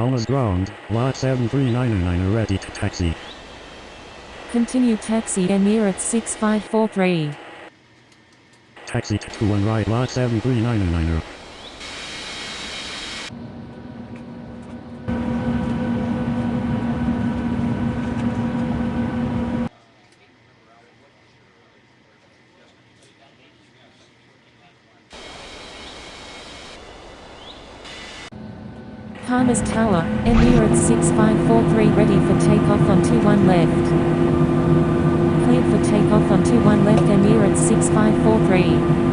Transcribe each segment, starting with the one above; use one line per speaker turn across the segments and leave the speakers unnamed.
Palmas ground, lot 73999 ready to taxi.
Continue taxi Emirates 6543.
Taxi to 21 right, lot 73999.
Palmas Tower, Emirates 6543 ready for takeoff on 21 left. Cleared for takeoff on 21 left Emirates 6543.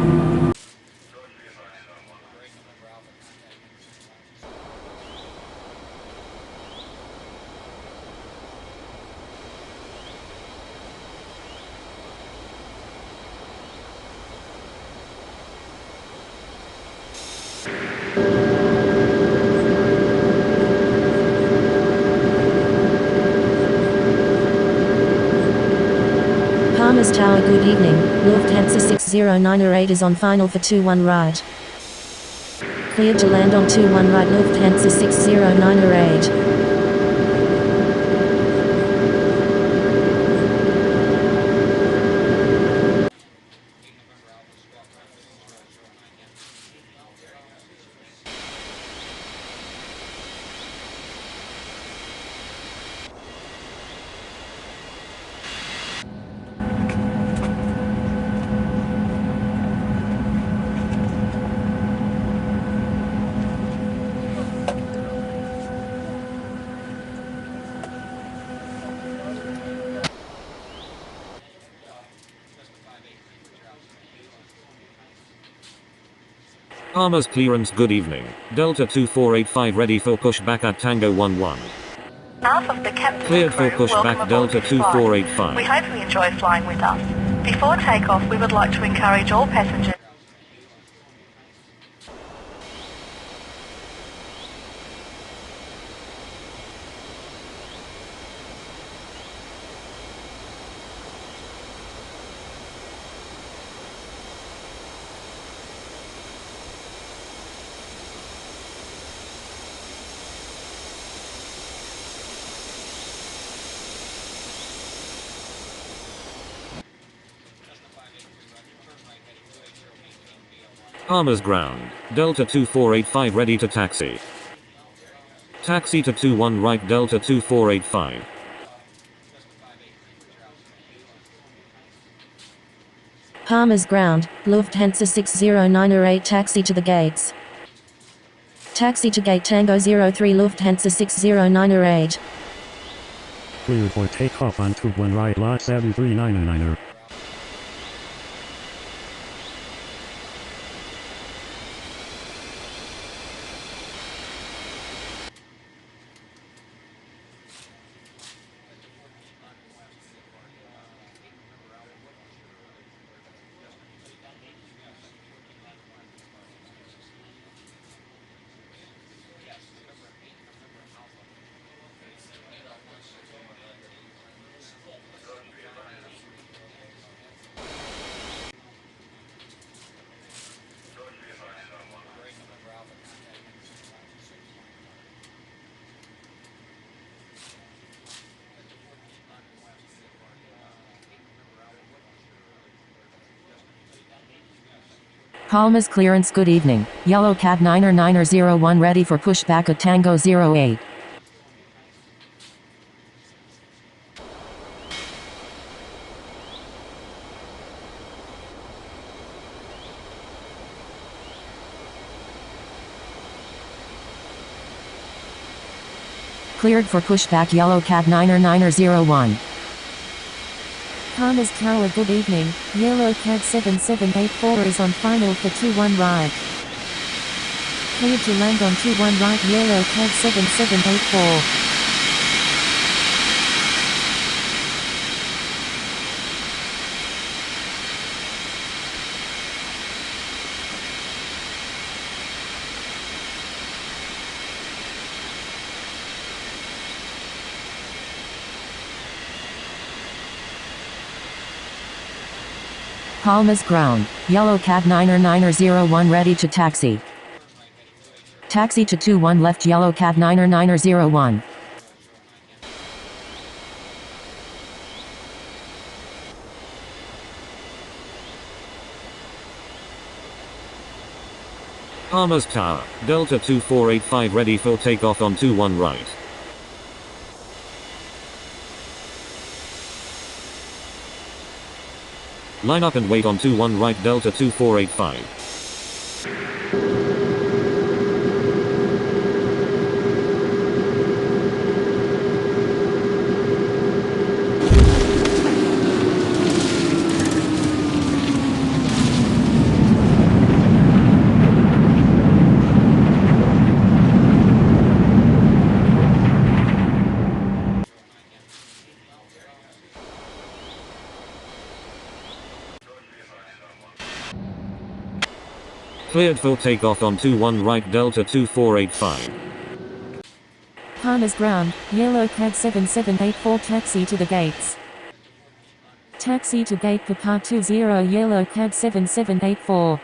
Palmas Tower, good evening. Lufthansa 60908 is on final for 21 right. Cleared to land on 21 right Lufthansa 60908.
Palmas clearance, good evening. Delta 2485 ready for pushback at Tango 11.
Half of the captain
Cleared for
crew, welcome
pushback
aboard
Delta
this flight.
2485.
We hope you enjoy flying with us. Before takeoff, we would like to encourage all passengers
Palmas ground, Delta 2485 ready to taxi. Taxi to 21 right Delta 2485.
Palmas ground, Lufthansa 60908 taxi to the gates. Taxi to gate Tango 03 Lufthansa 60908.
Cleared for takeoff on 21 right, lot 73999.
Palmas clearance, good evening. Yellow Cab 90901 ready for pushback at Tango 08. Cleared for pushback Yellow Cab 90901. Palmas Tower, good evening. Yellow Cab 7784 is on final for 21 right. Cleared to land on 21 right Yellow Cab 7784. Palmas ground, Yellow Cab 90901 ready to taxi.
Taxi to 21 left yellow cab 9er
Palmer's Tower, Delta 2485 ready for takeoff on 21 right. Line up and wait on 21 right Delta 2485. Cleared for takeoff on 21 right Delta 2485.
Palmer's ground, yellow cab 7784 taxi to the gates. Taxi to gate Papa 20 yellow cab 7784.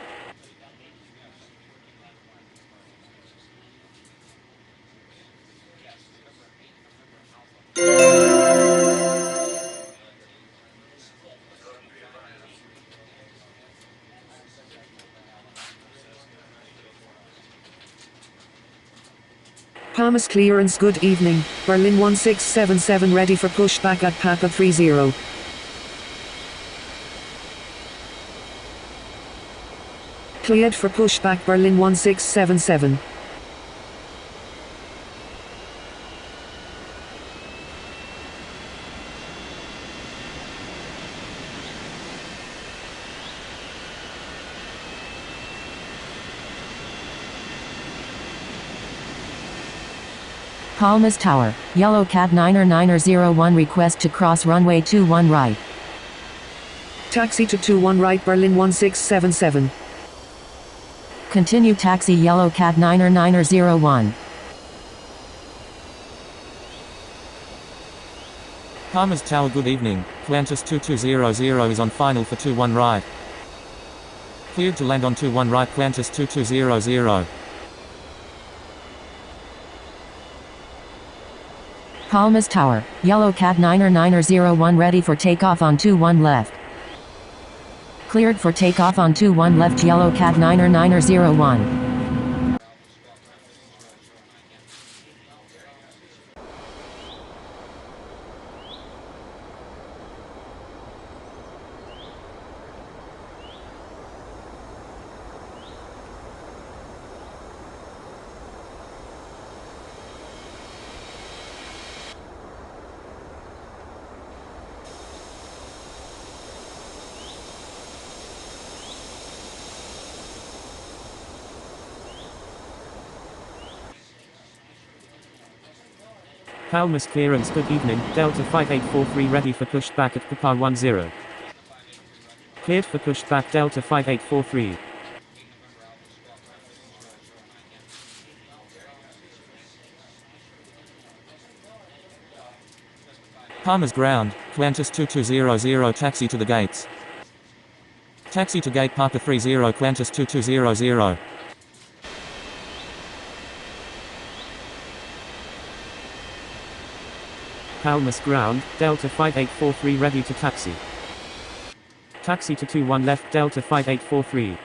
Palmer's clearance, good evening, Berlin 1677 ready for pushback at Papa 30. Cleared for pushback Berlin 1677.
Palmer's Tower, yellow cab 9er request to cross runway 21 right.
Taxi to 21 right Berlin 1677.
Continue taxi yellow cab 9er
Palmer's Tower, good evening, Qantas 2200 is on final for 21 right. Cleared to land on 21 right Qantas 2200.
Palmer's Tower, yellow cab 9er ready for takeoff on 21 left. Cleared for takeoff on 21 left yellow cab 9er.
Palmer's clearance, good evening, Delta 5843 ready for pushback at Papa 10. Cleared for pushback Delta 5843. Palmer's ground, Qantas 2200 taxi to the gates. Taxi to gate Papa 30 Qantas 2200. Palmer's ground, Delta 5843 ready to taxi. Taxi to 21 left Delta 5843.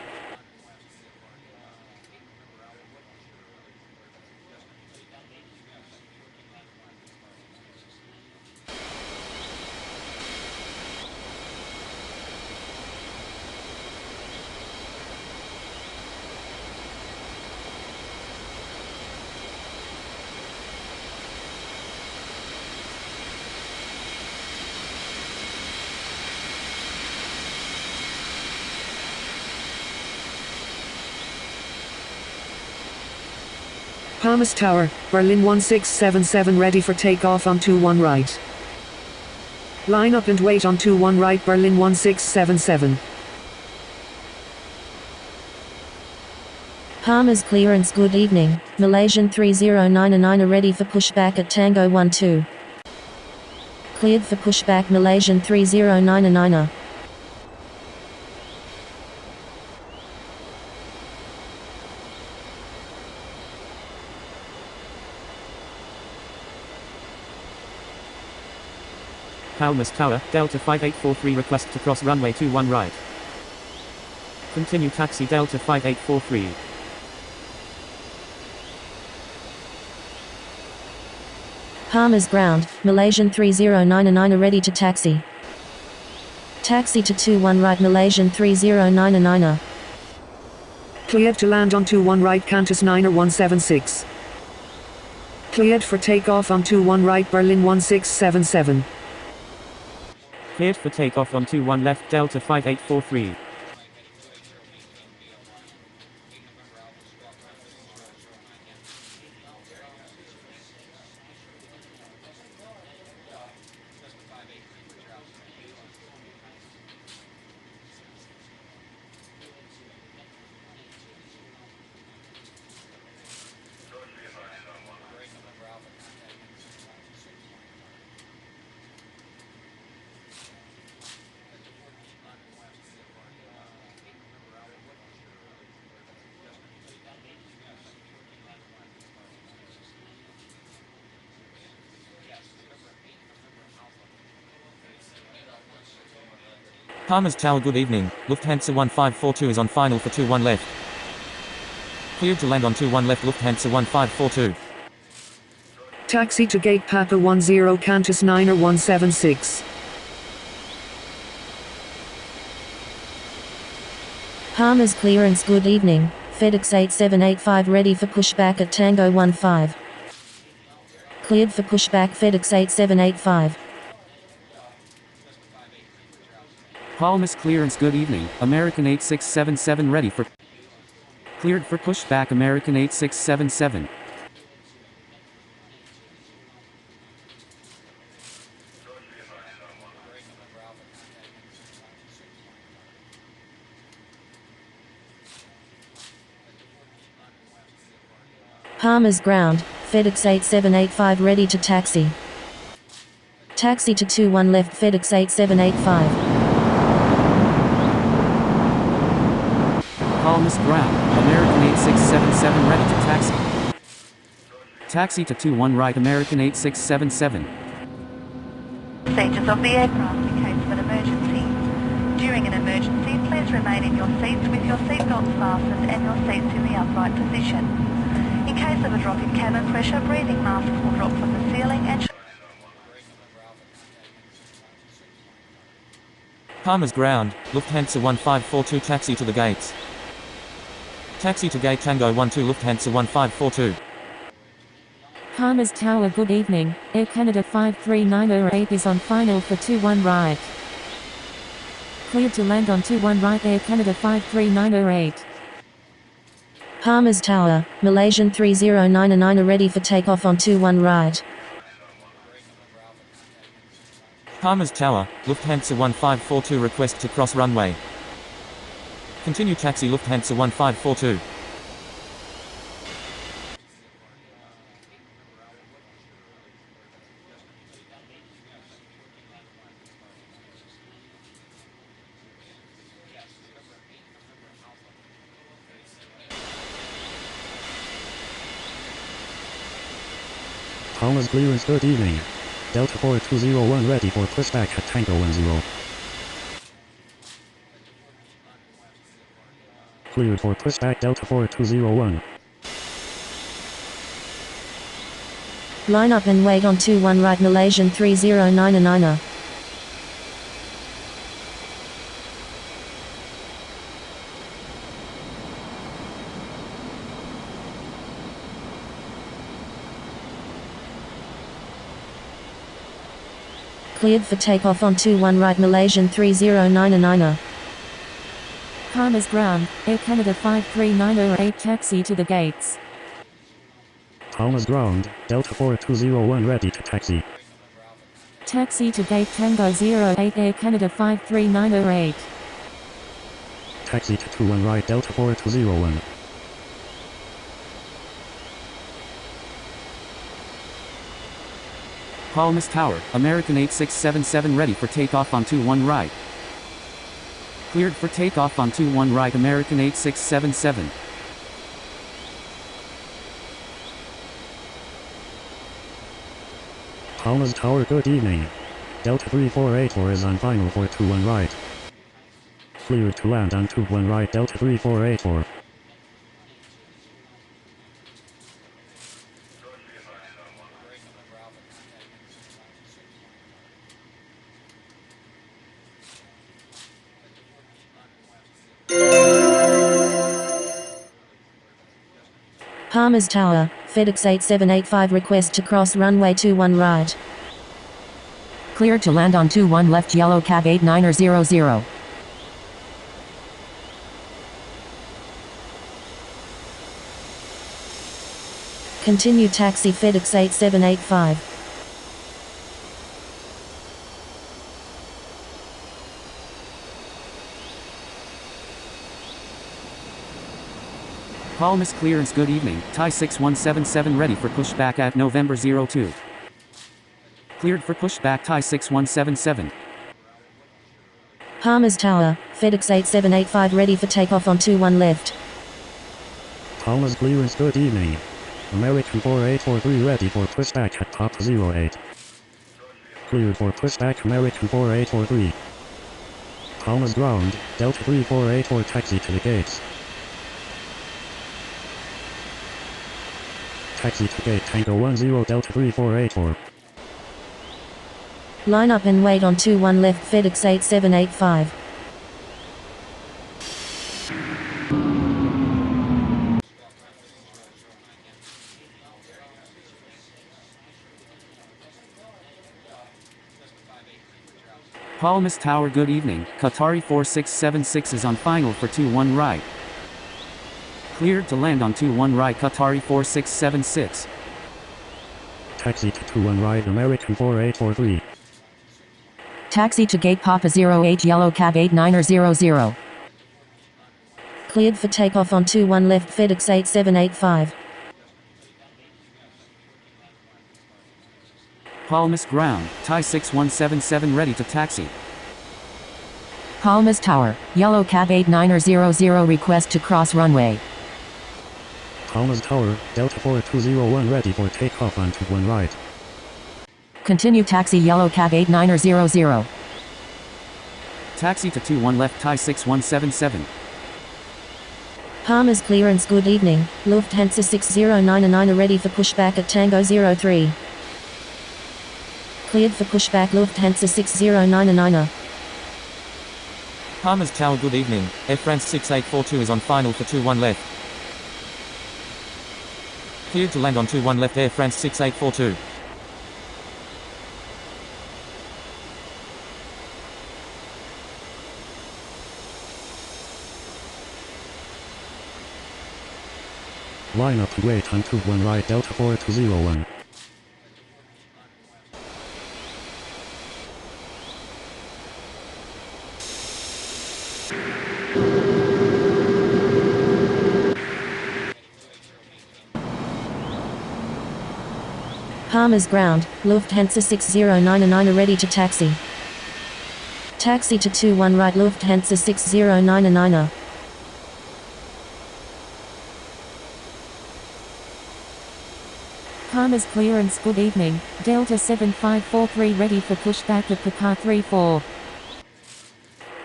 Palmer's Tower, Berlin 1677 ready for takeoff on 21 right. Line up and wait on 21 right Berlin 1677.
Palmer's clearance, good evening, Malaysian 309 ready for pushback at Tango 12. Cleared for pushback Malaysian 309.
Palmas Tower, Delta 5843 request to cross runway 21 right. Continue taxi Delta 5843.
Palmer's ground, Malaysian 3099 ready to taxi. Taxi to 21 right Malaysian 3099.
Cleared to land on 21 right Qantas 9176. Cleared for takeoff on 21 right Berlin 1677.
Cleared for takeoff on 21 left Delta 5843.
Palmer's Tower, good evening. Lufthansa 1542 is on final for 21 left. Cleared to land on 21 left Lufthansa 1542.
Taxi to gate Papa 10 Qantas 9176.
Palmer's clearance, good evening. FedEx 8785 ready for pushback at Tango 15. Cleared for pushback FedEx 8785.
Palmas clearance, good evening. American 8677 ready for. Cleared for pushback American 8677.
Palmer's ground, FedEx 8785 ready to taxi. Taxi to 21 left FedEx 8785.
Palmas ground, American 8677 ready to taxi. Taxi to 21 right American 8677.
Procedures of the aircraft in case of an emergency. During an emergency, please remain in your seats with your seatbelts fastened and your seats in the upright position. In case of a drop in cabin pressure, breathing masks will drop from the ceiling and
Palmer's ground, Lufthansa 1542 taxi to the gates. Taxi to gate Tango 12 Lufthansa 1542.
Palmer's Tower, good evening. Air Canada 53908 is on final for 21 right. Cleared to land on 21 right Air Canada 53908.
Palmer's Tower, Malaysian 3099 ready for takeoff on 21 right.
Palmer's Tower, Lufthansa 1542 request to cross runway. Continue taxi Lufthansa 1542.
Palmas clearance, good evening. Delta 4201 ready for pushback at Tango 10. Cleared for pushback Delta 4201.
Line up and wait on 21 right Malaysian 3099. Cleared for takeoff on 21 right Malaysian 3099.
Palmer's ground, Air Canada 53908 taxi to the gates.
Palmas ground, Delta 4201 ready to taxi.
Taxi to gate Tango 08 Air Canada 53908.
Taxi to 21 right Delta 4201.
Palmas Tower, American 8677 ready for takeoff on 21 right. Cleared for takeoff on 21 right American 8677.
Palmas Tower, good evening. Delta 3484 is on final for 21 right. Cleared to land on 21 right, Delta 3484.
Palmer's Tower, FedEx 8785 request to cross runway 21 right.
Cleared to land on 21 left yellow cab 8900.
Continue taxi FedEx 8785.
Palmas clearance, good evening, Thai 6177 ready for pushback at November 02. Cleared for pushback Thai 6177.
Palmer's Tower, FedEx 8785 ready for takeoff on 21 left.
Palmas clearance, good evening. American 4843 ready for pushback at top 08. Cleared for pushback American 4843. Palmas ground, Delta 3484 taxi to the gates. Taxi to gate Tango 10 Delta 3484.
Line up and wait on 21 left FedEx 8785.
Palmas Tower, good evening, Qatari 4676 is on final for 21 right. Cleared to land on 21 right, Qatari 4676.
Taxi to 21 right, American 4843.
Taxi to gate Papa 08 yellow cab 8900.
Cleared for takeoff on 21 left FedEx 8785.
Palmas ground, Thai 6177 ready to taxi.
Palmas Tower, yellow cab 8900 request to cross runway.
Palmas Tower, Delta 4201 ready for takeoff on 21 right.
Continue taxi yellow cab 8900.
Taxi to 21 left Thai 6177.
Palmer's clearance, good evening, Lufthansa 6099 ready for pushback at Tango 03. Cleared for pushback Lufthansa 6099.
Palmer's Tower, good evening, Air France 6842 is on final for 21 left. Cleared to land on 21 left Air France 6842.
Line up and wait on 21 right, Delta 4201.
Palmer's ground, Lufthansa 6099 ready to taxi. Taxi to 21 right Lufthansa 6099.
Palmer's clearance, good evening, Delta 7543 ready for pushback at Papa 34.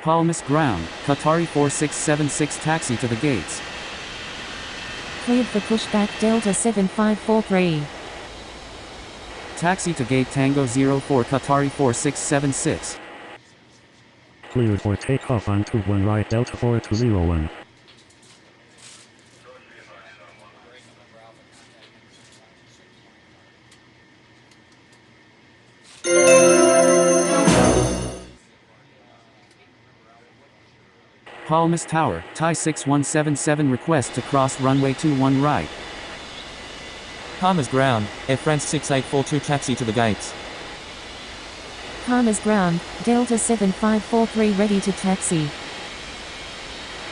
Palmas ground, Qatari 4676 taxi to the gates.
Cleared for pushback Delta 7543.
Taxi to gate Tango 04 Qatari 4676.
Cleared for takeoff on 21 right, Delta 4201.
Palmas Tower, Thai 6177 request to cross runway 21 right.
Palmer's ground, Air France 6842 taxi to the gates.
Palmer's ground, Delta 7543 ready to taxi.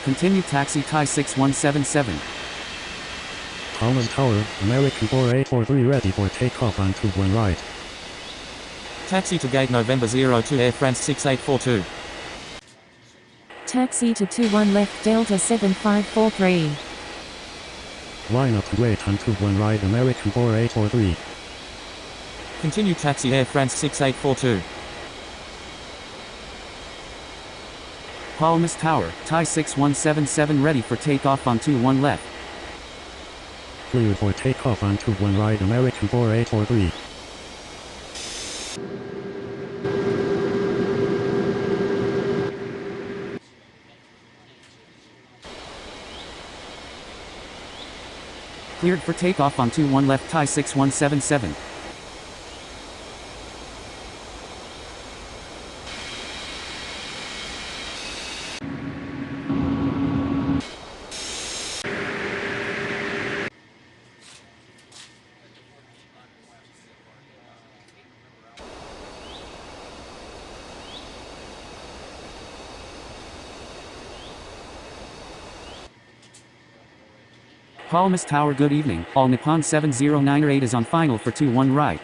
Continue taxi Thai 6177.
Palmas Tower, American 4843 ready for takeoff on 21 right.
Taxi to gate November 02 Air France 6842.
Taxi to 21 left Delta 7543.
Line up and wait on 21 right, American 4843.
Continue taxi Air France 6842.
Palmas Tower, Thai 6177 ready for takeoff on 21 left.
Cleared for takeoff on 21 right American 4843.
Cleared for takeoff on 21 left Thai 6177. Palmas Tower good evening, All Nippon 7098 is on final for 21 right.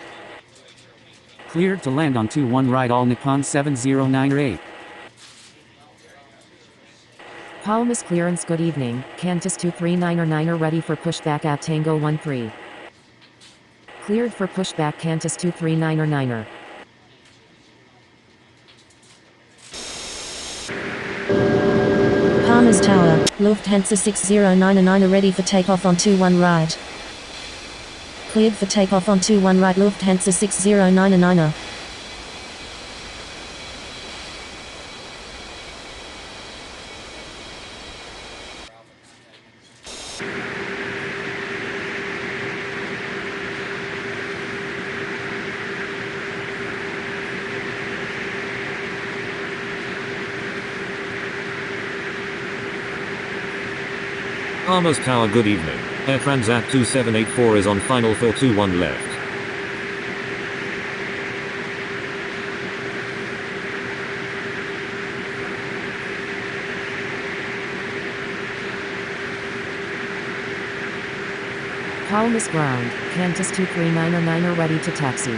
Cleared to land on 21 right All Nippon 7098.
Palmas clearance good evening, Qantas 239er ready for pushback at Tango 13. Cleared for pushback Qantas 239er.
Palmas Tower, Lufthansa 6099 ready for takeoff on 21 right. Cleared for takeoff on 21 right Lufthansa 6099.
Palmas Tower good evening, Air Transat 2784 is on final for 21 left.
Palmas ground, Qantas 239er ready to taxi.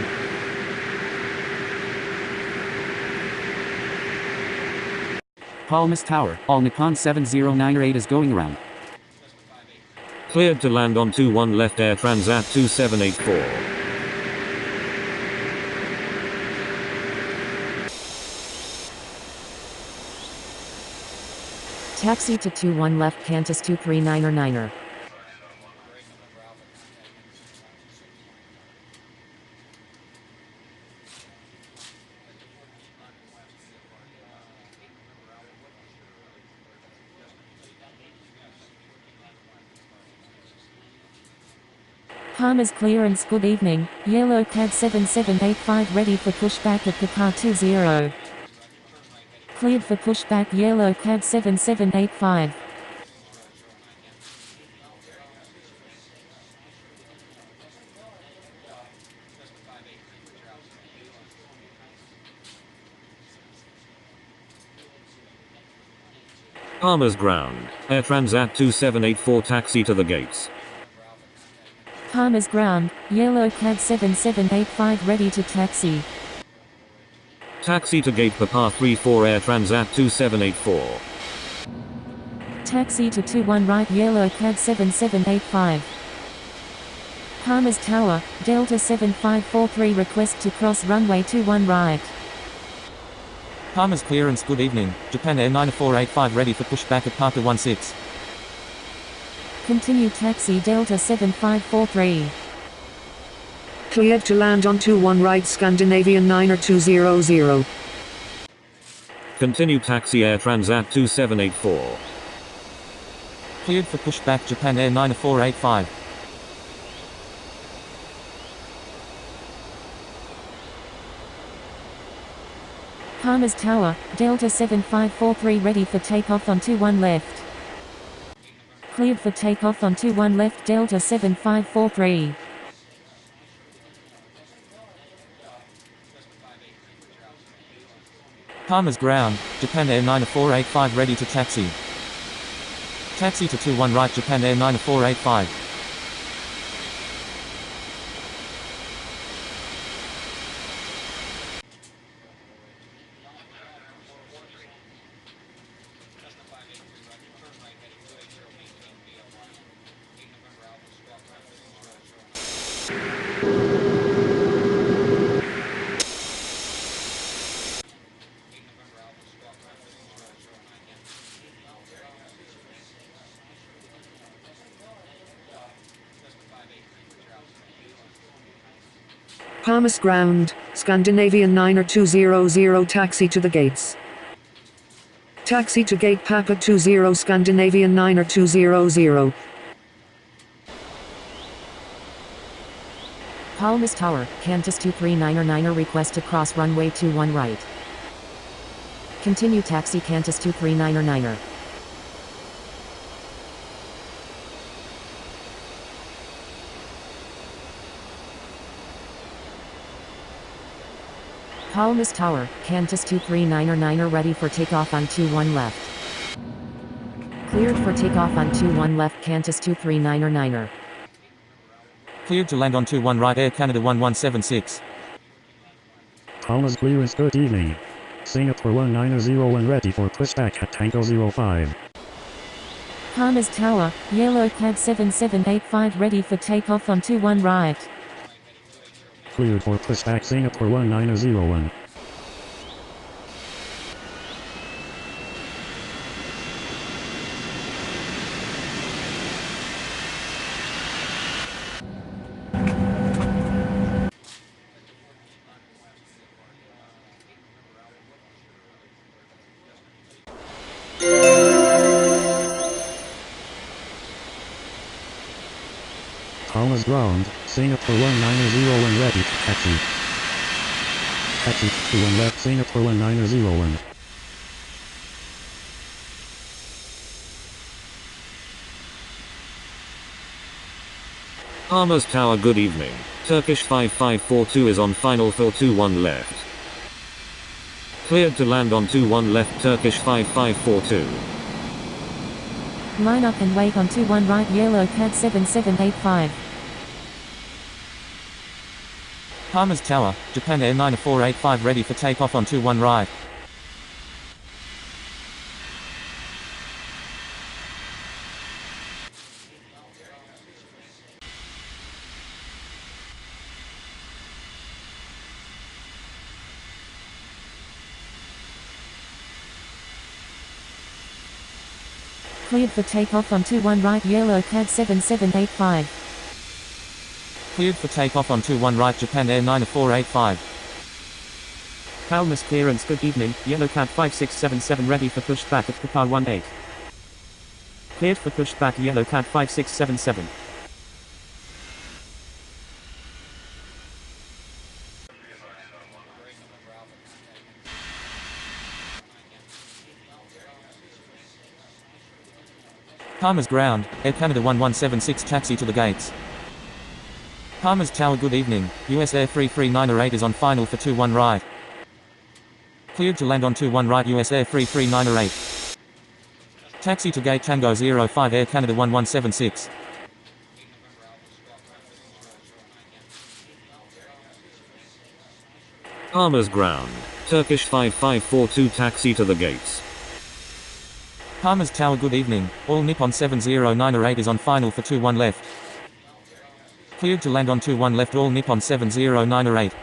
Palmas Tower, All Nippon 7098 is going around.
Cleared to land on 21 left Air Transat 2784.
Taxi to 21 left Qantas 239er. Palmas clearance good evening, Yellow CAD 7785 ready for pushback at Papa 20. Cleared for pushback Yellow CAD 7785.
Palmas ground, Air Transat 2784 taxi to the gates.
Palmas ground, Yellow CAD 7785 ready to taxi.
Taxi to gate Papa 34 Air Transat 2784.
Taxi to 21 right Yellow CAD 7785. Palmas Tower, Delta 7543 request to cross runway 21 right.
Palmas clearance good evening, Japan Air 9485 ready for pushback at Papa 16.
Continue taxi Delta 7543.
Cleared to land on 21 right Scandinavian 9200.
Continue taxi Air Transat 2784.
Cleared for pushback Japan Air 9485.
Palmas Tower, Delta 7543 ready for takeoff on 21 left. Cleared for takeoff on 21 left Delta 7543.
Palmas ground, Japan Air 9485 ready to taxi. Taxi to 21 right Japan Air 9485.
Palmas ground, Scandinavian 9er200 taxi to the gates. Taxi to gate Papa 20 Scandinavian 9er200.
Palmas Tower, Qantas 239er request to cross runway 21 right. Continue taxi Qantas 239er. Palmas Tower, Qantas 239er ready for takeoff on 21 left. Cleared for takeoff on 21 left Qantas 239er.
Cleared to land on 21 right Air Canada 1176.
Palmas clearance, good evening. Singapore 1901 ready for pushback at Tango 05.
Palmas Tower, Yellow Cab 7785 ready for takeoff on 21 right.
Cleared for pushback Singapore 1901. Palmas ground, Singapore 1901 ready to taxi. Taxi to 1 left Singapore 1901.
Palmas Tower, good evening. Turkish 5542 is on final for 21 left. Cleared to land on 21 left Turkish 5542.
Line up and wait on 21 right Yellow Cab 7785.
Palmas Tower, Japan Air 9485 ready for takeoff on 21 right.
Cleared for takeoff on 21 right Yellow Cab 7785.
Cleared for takeoff on 21 right Japan Air 9485.
Palmas clearance, good evening. Yellow Cab 5677 ready for pushback at Papa 18. Cleared for pushback Yellow Cab 5677.
Palmas ground, Air Canada 1176 taxi to the gates. Palmas Tower, good evening. US Air 33908 is on final for 21 right. Cleared to land on 21 right US Air 33908. Taxi to gate Tango 05 Air Canada 1176.
Palmas ground, Turkish 5542 taxi to the gates.
Palmas Tower, good evening. All Nippon 70908 is on final for 21 left. Cleared to land on 21 left All Nippon 70908.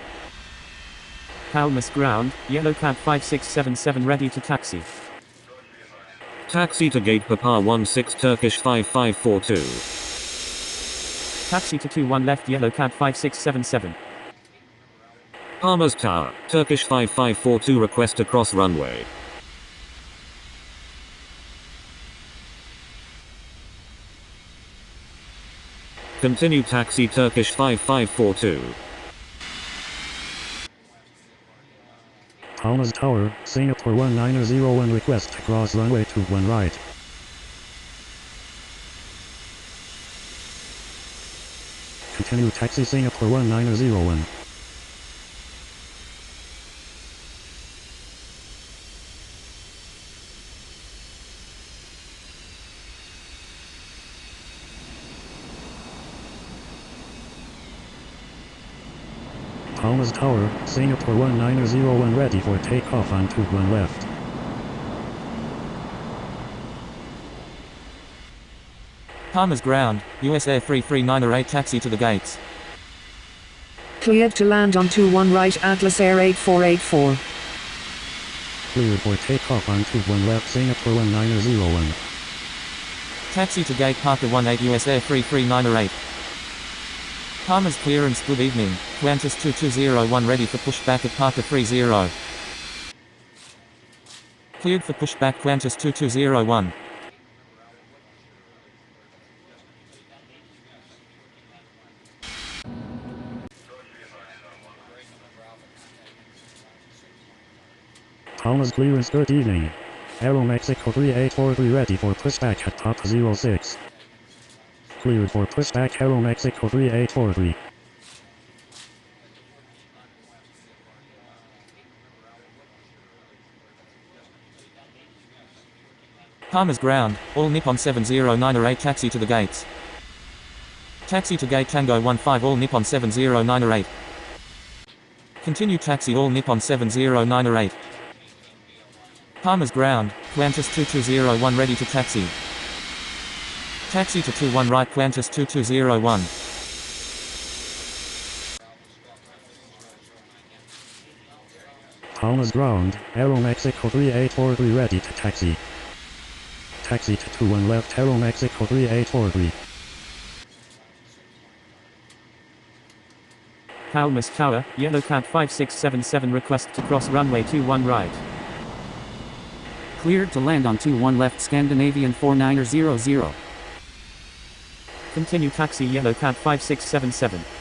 Palmas ground, Yellow Cab 5677 ready to taxi.
Taxi to gate Papa 16 Turkish 5542.
Taxi to 21 left Yellow Cab 5677.
Palmas Tower, Turkish 5542 request to cross runway. Continue taxi Turkish 5542.
Palmas Tower, Singapore 1901 request to cross runway 21 right. Continue taxi Singapore 1901. Palmas Tower, Singapore 1901 ready for takeoff on 21 left.
Palmas ground, US Air 33908 taxi to the gates.
Cleared to land on 21 right Atlas Air 8484.
Cleared for takeoff on 21 left Singapore 1901.
Taxi to gate Parker 18 US Air 33908. Palmer's clearance good evening, Qantas 2201 ready for pushback at Parker 30. Cleared for pushback Qantas 2201.
Palmer's clearance good evening. Aero Mexico 3843 ready for pushback at Papa 06. Cleared for pushback Aero Mexico 3843.
Palmer's ground, all Nippon 70908 taxi to the gates. Taxi to gate Tango 15 all Nippon 70908. Continue taxi all Nippon 70908. Palmer's ground, Qantas 2201 ready to taxi. Taxi to 21 right Qantas 2201.
Palmer's ground, Aero Mexico 3843 ready to taxi. Taxi to 21 left Aero Mexico 3843.
Palmer's Tower, Yellow Cat 5677 request to cross runway 21 right.
Cleared to land on 21 left Scandinavian 4900.
Continue taxi Yellow Cat 5677.